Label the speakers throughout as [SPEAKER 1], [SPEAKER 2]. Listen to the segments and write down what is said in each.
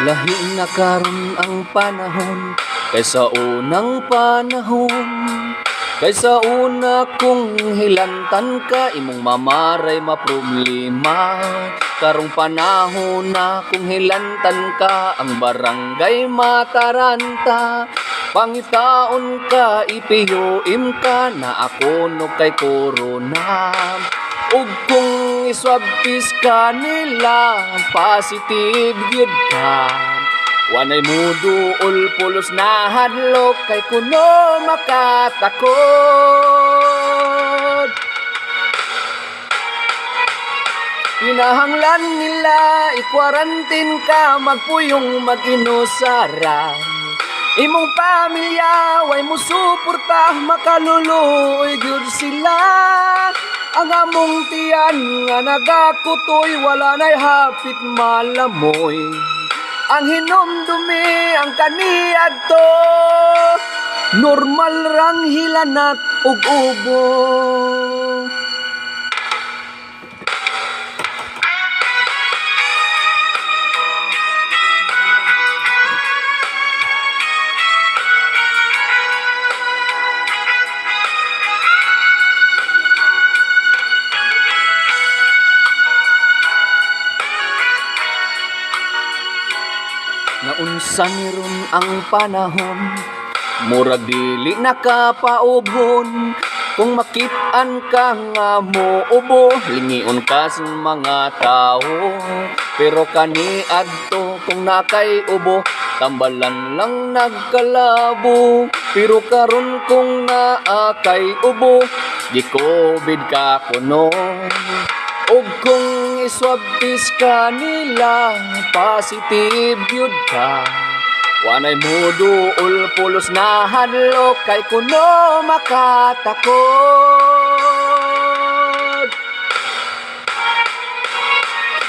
[SPEAKER 1] Lahi na karon ang panahon kaysa unang panahon. Kaysa una kung hilantan ka, imong mamaray maproblema. Karong panahon na kung hilantan ka, ang barangay mataranta. Pangitaon ka, ipiyuim ka na ako no kay corona. Ug kung iswab test ka nila, positive gyud ka. Wanay muduol pulos na hadlok kay kuno makatakod. Pinahanglan nila i-quarantine ka, magpuyong mag-inusara. Imong pamilya way mo suporta, makaluluoy gyud sila. Ang among tiyan nga nagakutoy, wala na'y hapit malamoy. Ang hinumdumi ang kaniadto, normal rang hilanat ug ubo. Naunsa ni ron ang panahon, murag dili nakapaubhon. Kung makit-an ka nga mo ubo, lingion ka sa mga tao. Pero kani adto kung nakay ubo, tambalan lang nagkalabo. Pero karon kung naakay ubo, gi-COVID ka kuno. Og kung iswab test ka nila, positive yun ka. Wanay muduol pulos na hadlok kay kuno makatakod.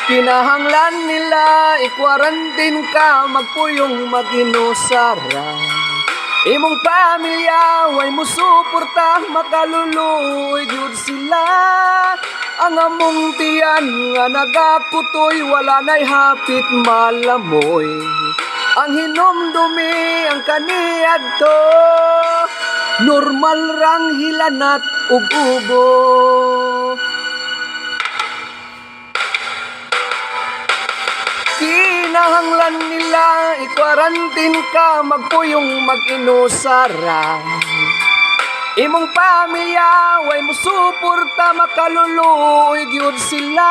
[SPEAKER 1] Kinahanglan nila i-quarantine ka, magpuyong mag-inusara. Imong pamilya way mo suporta, makaluluoy gyud sila. Ang among tiyan nga nagakutoy, wala na'y hapit malamoy. Ang hinumdumi ang kaniadto, normal rang hilanat ug ubo. Kinahanglan nila i-quarantine ka, magpuyong mag-inusara. Imong pamilya way mo suporta, makaluluoy gyud sila.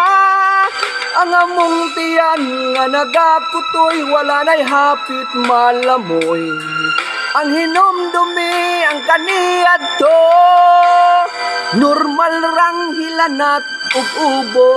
[SPEAKER 1] Ang among tiyan nga nagakutoy, wala na'y hapit malamoy. Ang hinumdumi ang kaniadto, normal rang hilanat ug ubo.